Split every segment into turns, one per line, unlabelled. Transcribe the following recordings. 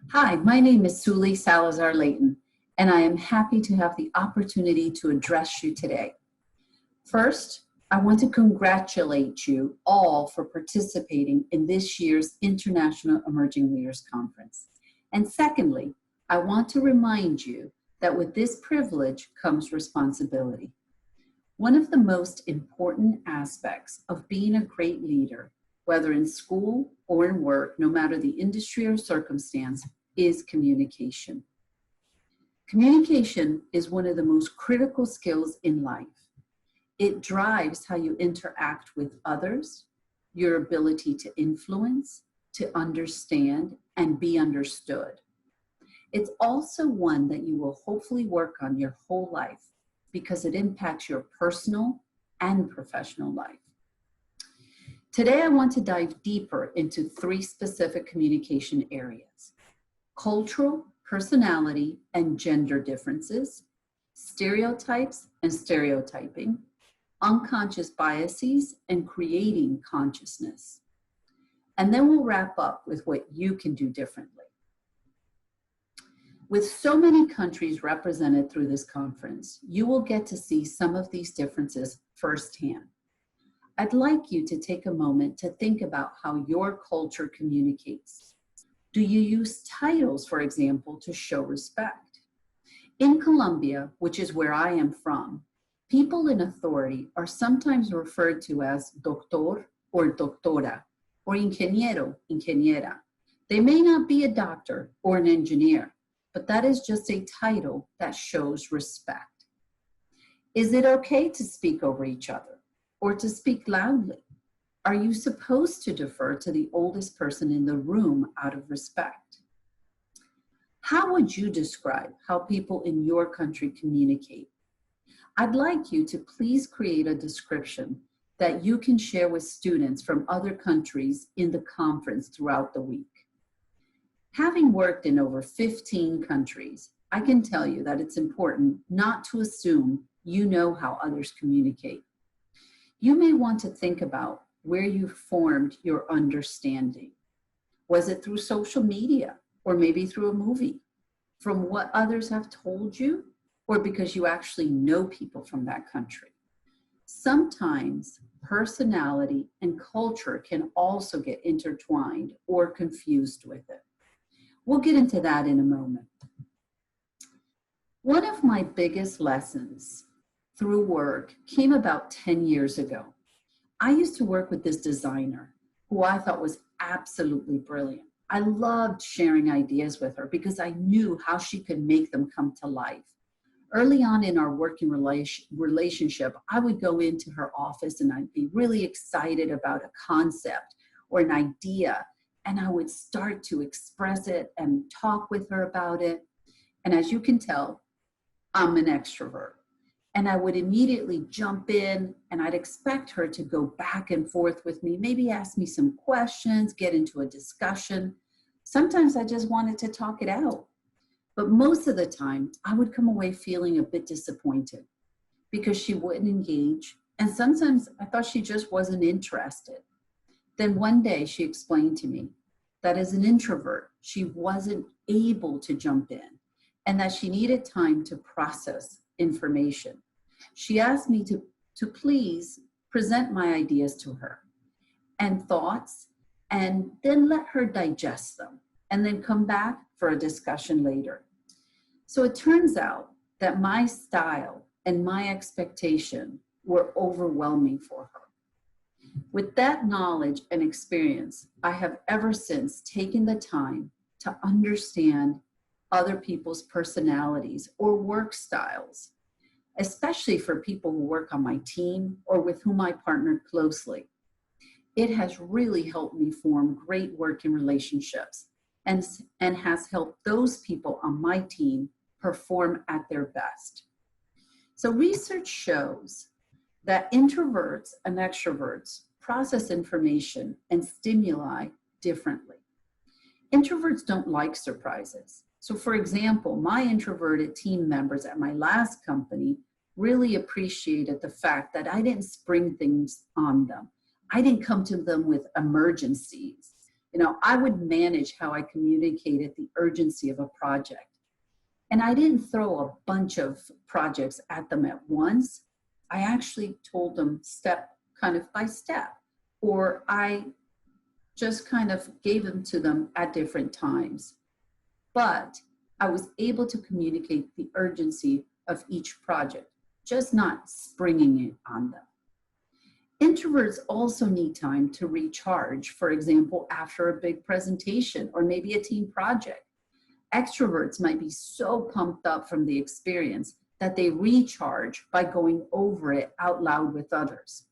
Hi, my name is Suly Salazar-Layton, and I am happy to have the opportunity to address you today. First, I want to congratulate you all for participating in this year's International Emerging Leaders Conference. And secondly, I want to remind you that with this privilege comes responsibility. One of the most important aspects of being a great leader, whether in school or in work, no matter the industry or circumstance, is communication. Communication is one of the most critical skills in life. It drives how you interact with others, your ability to influence, to understand, and be understood. It's also one that you will hopefully work on your whole life because it impacts your personal and professional life. Today, I want to dive deeper into 3 specific communication areas: cultural, personality, and gender differences, stereotypes and stereotyping, unconscious biases, and creating consciousness. And then we'll wrap up with what you can do differently. With so many countries represented through this conference, you will get to see some of these differences firsthand. I'd like you to take a moment to think about how your culture communicates. Do you use titles, for example, to show respect? In Colombia, which is where I am from, people in authority are sometimes referred to as doctor or doctora, or ingeniero, ingeniera. They may not be a doctor or an engineer, but that is just a title that shows respect. Is it okay to speak over each other or to speak loudly? Are you supposed to defer to the oldest person in the room out of respect? How would you describe how people in your country communicate? I'd like you to please create a description that you can share with students from other countries in the conference throughout the week. Having worked in over 15 countries, I can tell you that it's important not to assume you know how others communicate. You may want to think about where you formed your understanding. Was it through social media, or maybe through a movie? From what others have told you, or because you actually know people from that country? Sometimes personality and culture can also get intertwined or confused with it. We'll get into that in a moment. One of my biggest lessons through work came about 10 years ago. I used to work with this designer who I thought was absolutely brilliant. I loved sharing ideas with her because I knew how she could make them come to life. Early on in our working relationship, I would go into her office and I'd be really excited about a concept or an idea, and I would start to express it and talk with her about it. And as you can tell, I'm an extrovert. And I would immediately jump in and I'd expect her to go back and forth with me, maybe ask me some questions, get into a discussion. Sometimes I just wanted to talk it out. But most of the time, I would come away feeling a bit disappointed because she wouldn't engage. And sometimes I thought she just wasn't interested. Then one day she explained to me that as an introvert, she wasn't able to jump in and that she needed time to process information. She asked me to please present my ideas to her and thoughts, and then let her digest them and then come back for a discussion later. So it turns out that my style and my expectation were overwhelming for her. With that knowledge and experience, I have ever since taken the time to understand other people's personalities or work styles, especially for people who work on my team or with whom I partner closely. It has really helped me form great working relationships and has helped those people on my team perform at their best. So research shows that introverts and extroverts process information and stimuli differently. Introverts don't like surprises. So for example, my introverted team members at my last company really appreciated the fact that I didn't spring things on them. I didn't come to them with emergencies. I would manage how I communicated the urgency of a project. And I didn't throw a bunch of projects at them at once. I actually told them step kind of by step, or I just kind of gave them to them at different times. But I was able to communicate the urgency of each project, just not springing it on them. Introverts also need time to recharge, for example, after a big presentation or maybe a team project. Extroverts might be so pumped up from the experience that they recharge by going over it out loud with others.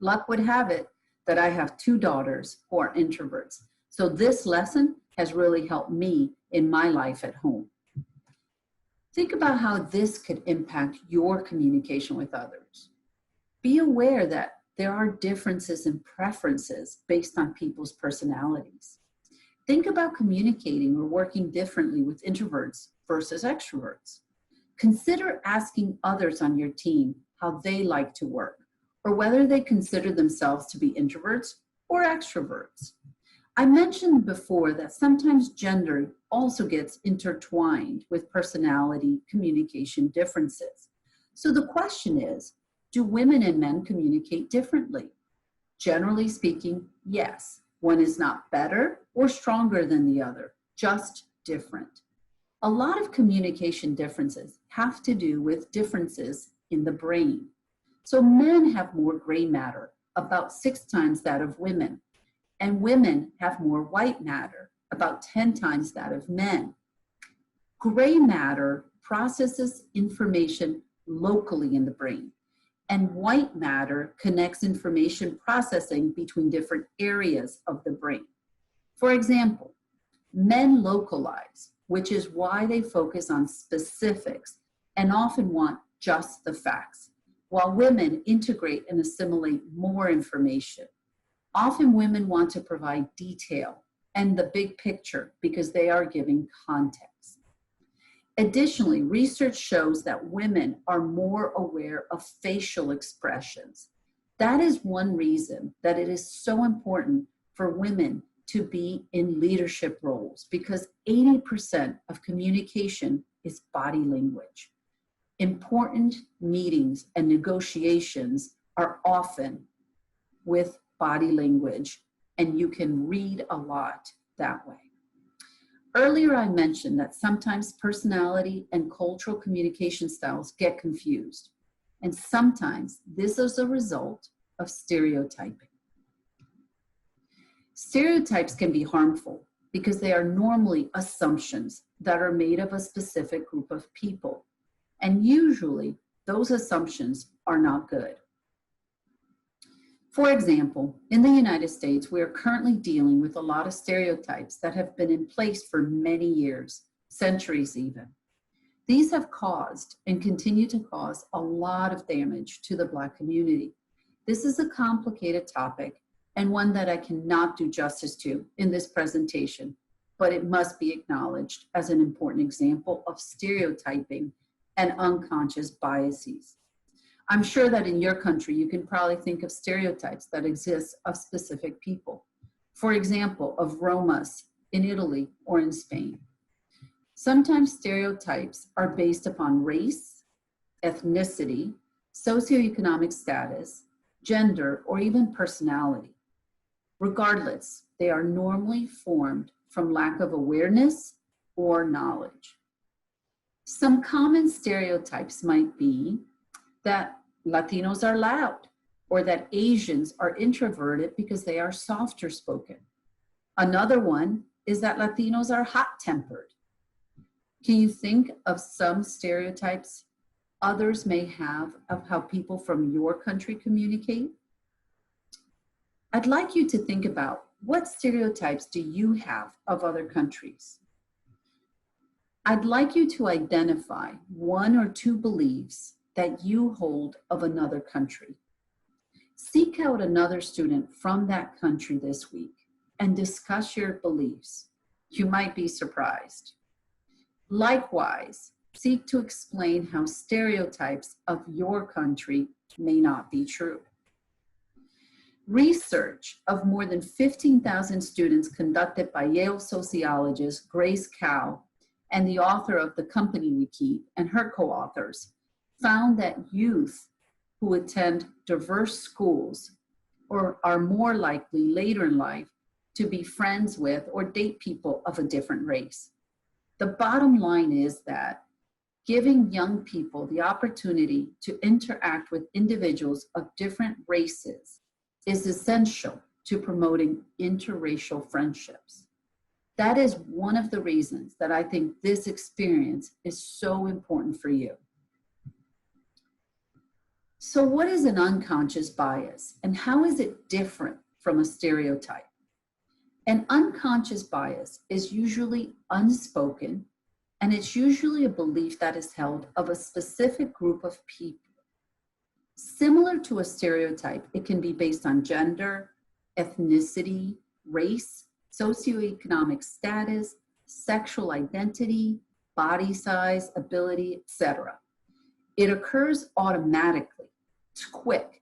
Luck would have it that I have 2 daughters who are introverts, so this lesson has really helped me in my life at home. Think about how this could impact your communication with others. Be aware that there are differences in preferences based on people's personalities. Think about communicating or working differently with introverts versus extroverts. Consider asking others on your team how they like to work, or whether they consider themselves to be introverts or extroverts. I mentioned before that sometimes gender also gets intertwined with personality communication differences. So the question is, do women and men communicate differently? Generally speaking, yes. One is not better or stronger than the other, just different. A lot of communication differences have to do with differences in the brain. So men have more gray matter, about 6 times that of women, and women have more white matter, about 10 times that of men. Gray matter processes information locally in the brain, and white matter connects information processing between different areas of the brain. For example, men localize, which is why they focus on specifics and often want just the facts, while women integrate and assimilate more information. Often women want to provide detail and the big picture because they are giving context. Additionally, research shows that women are more aware of facial expressions. That is one reason that it is so important for women to be in leadership roles, because 80% of communication is body language. Important meetings and negotiations are often with body language, and you can read a lot that way. Earlier, I mentioned that sometimes personality and cultural communication styles get confused, and sometimes this is a result of stereotyping. Stereotypes can be harmful because they are normally assumptions that are made of a specific group of people, and usually those assumptions are not good. For example, in the United States, we are currently dealing with a lot of stereotypes that have been in place for many years, centuries even. These have caused and continue to cause a lot of damage to the Black community. This is a complicated topic and one that I cannot do justice to in this presentation, but it must be acknowledged as an important example of stereotyping and unconscious biases. I'm sure that in your country, you can probably think of stereotypes that exist of specific people. For example, of Romas in Italy or in Spain. Sometimes stereotypes are based upon race, ethnicity, socioeconomic status, gender, or even personality. Regardless, they are normally formed from lack of awareness or knowledge. Some common stereotypes might be that Latinos are loud, or that Asians are introverted because they are softer spoken. Another one is that Latinos are hot-tempered. Can you think of some stereotypes others may have of how people from your country communicate? I'd like you to think about, what stereotypes do you have of other countries? I'd like you to identify 1 or 2 beliefs that you hold of another country. Seek out another student from that country this week and discuss your beliefs. You might be surprised. Likewise, seek to explain how stereotypes of your country may not be true. Research of more than 15,000 students conducted by Yale sociologist Grace Kao and the author of The Company We Keep and her co-authors found that youth who attend diverse schools or are more likely later in life to be friends with or date people of a different race. The bottom line is that giving young people the opportunity to interact with individuals of different races is essential to promoting interracial friendships. That is one of the reasons that I think this experience is so important for you. So what is an unconscious bias and how is it different from a stereotype? An unconscious bias is usually unspoken, and it's usually a belief that is held of a specific group of people. Similar to a stereotype, it can be based on gender, ethnicity, race, socioeconomic status, sexual identity, body size, ability, etc. It occurs automatically. It's quick.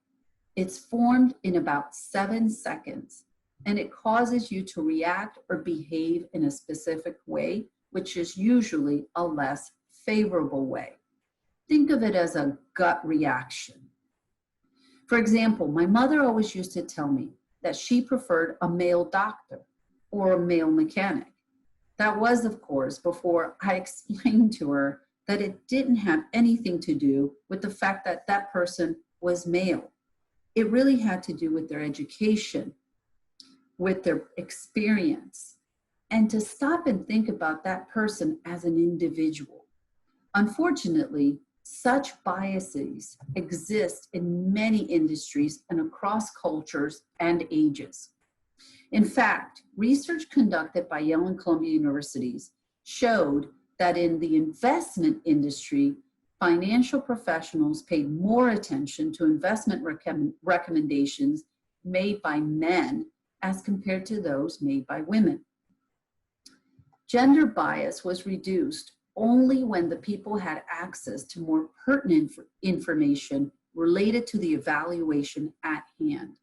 It's formed in about 7 seconds, and it causes you to react or behave in a specific way, which is usually a less favorable way. Think of it as a gut reaction. For example, my mother always used to tell me that she preferred a male doctor or a male mechanic. That was, of course, before I explained to her that it didn't have anything to do with the fact that that person was male. It really had to do with their education, with their experience, and to stop and think about that person as an individual. Unfortunately, such biases exist in many industries and across cultures and ages. In fact, research conducted by Yale and Columbia universities showed that in the investment industry, financial professionals paid more attention to investment recommendations made by men as compared to those made by women. Gender bias was reduced only when the people had access to more pertinent information related to the evaluation at hand.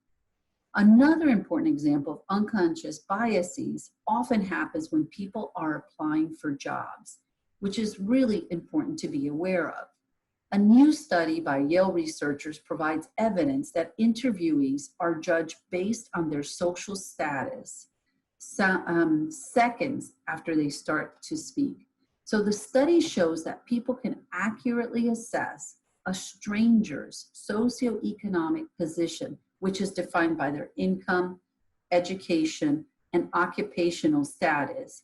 Another important example of unconscious biases often happens when people are applying for jobs, which is really important to be aware of. A new study by Yale researchers provides evidence that interviewees are judged based on their social status seconds after they start to speak. So the study shows that people can accurately assess a stranger's socioeconomic position, which is defined by their income, education, and occupational status,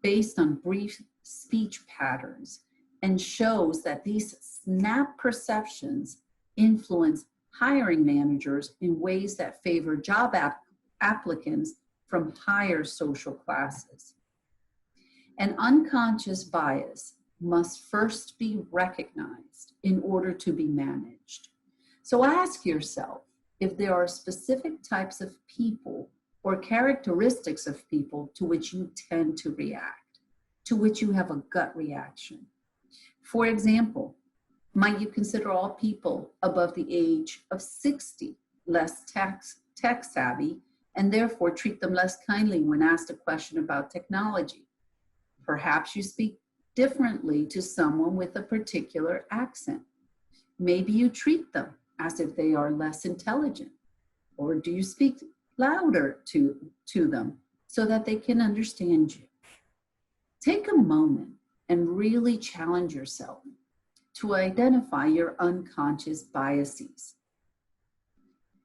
based on brief speech patterns, and shows that these snap perceptions influence hiring managers in ways that favor job applicants from higher social classes. An unconscious bias must first be recognized in order to be managed. So ask yourself if there are specific types of people or characteristics of people to which you tend to react, to which you have a gut reaction. For example, might you consider all people above the age of 60 less tech savvy and therefore treat them less kindly when asked a question about technology? Perhaps you speak differently to someone with a particular accent. Maybe you treat them as if they are less intelligent. Or do you speak louder to them so that they can understand you? Take a moment and really challenge yourself to identify your unconscious biases.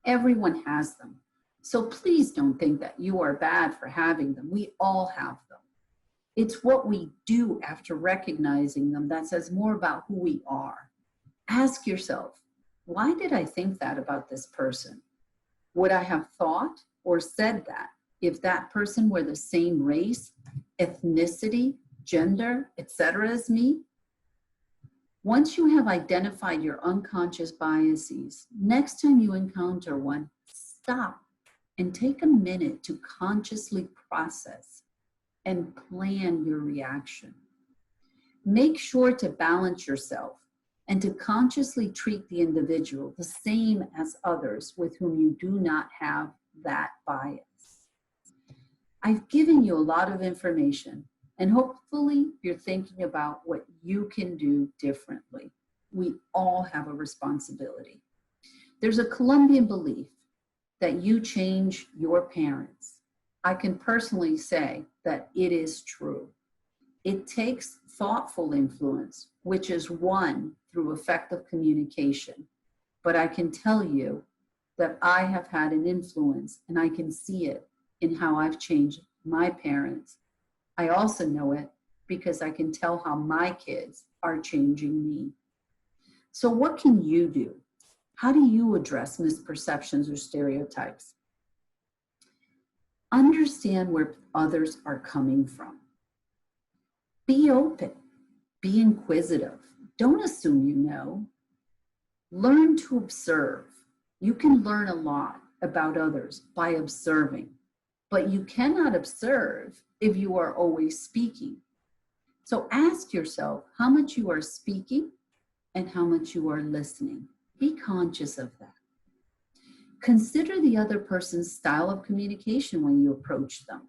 Everyone has them, so please don't think that you are bad for having them. We all have them. It's what we do after recognizing them that says more about who we are. Ask yourself, why did I think that about this person? Would I have thought or said that if that person were the same race, ethnicity, gender, etc. as me? Once you have identified your unconscious biases, next time you encounter one, stop and take a minute to consciously process and plan your reaction. Make sure to balance yourself and to consciously treat the individual the same as others with whom you do not have that bias. I've given you a lot of information, and hopefully you're thinking about what you can do differently. We all have a responsibility. There's a Colombian belief that you change your parents. I can personally say that it is true. It takes thoughtful influence, which is won through effective communication. But I can tell you that I have had an influence, and I can see it in how I've changed my parents. I also know it because I can tell how my kids are changing me. So what can you do? How do you address misperceptions or stereotypes? Understand where others are coming from. Be open. Be inquisitive. Don't assume you know. Learn to observe. You can learn a lot about others by observing, but you cannot observe if you are always speaking. So ask yourself how much you are speaking and how much you are listening. Be conscious of that. Consider the other person's style of communication when you approach them.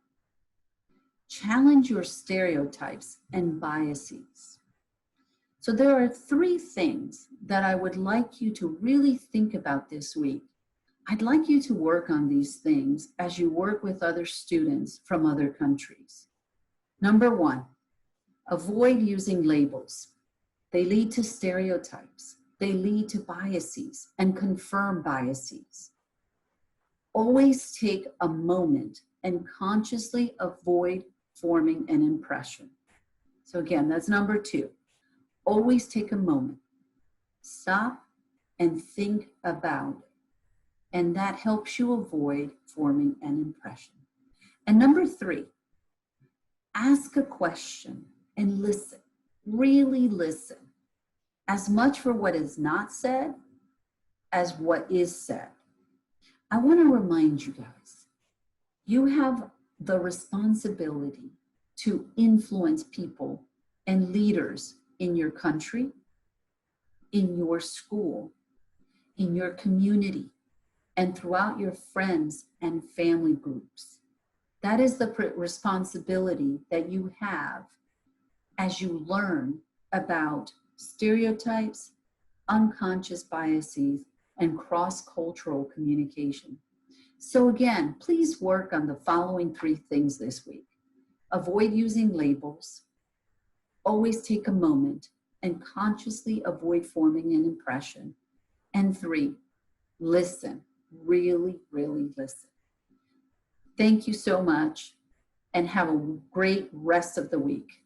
Challenge your stereotypes and biases. So there are 3 things that I would like you to really think about this week. I'd like you to work on these things as you work with other students from other countries. Number 1, avoid using labels. They lead to stereotypes. They lead to biases and confirm biases. Always take a moment and consciously avoid forming an impression. So again, that's number 2. Always take a moment. Stop and think about it. And that helps you avoid forming an impression. And number 3, ask a question and listen. Really listen. As much for what is not said as what is said. I want to remind you guys, you have the responsibility to influence people and leaders in your country, in your school, in your community, and throughout your friends and family groups. That is the responsibility that you have as you learn about stereotypes, unconscious biases, and cross-cultural communication. So again, please work on the following 3 things this week. Avoid using labels. Always take a moment and consciously avoid forming an impression. And 3, listen. Really, really listen. Thank you so much, and have a great rest of the week.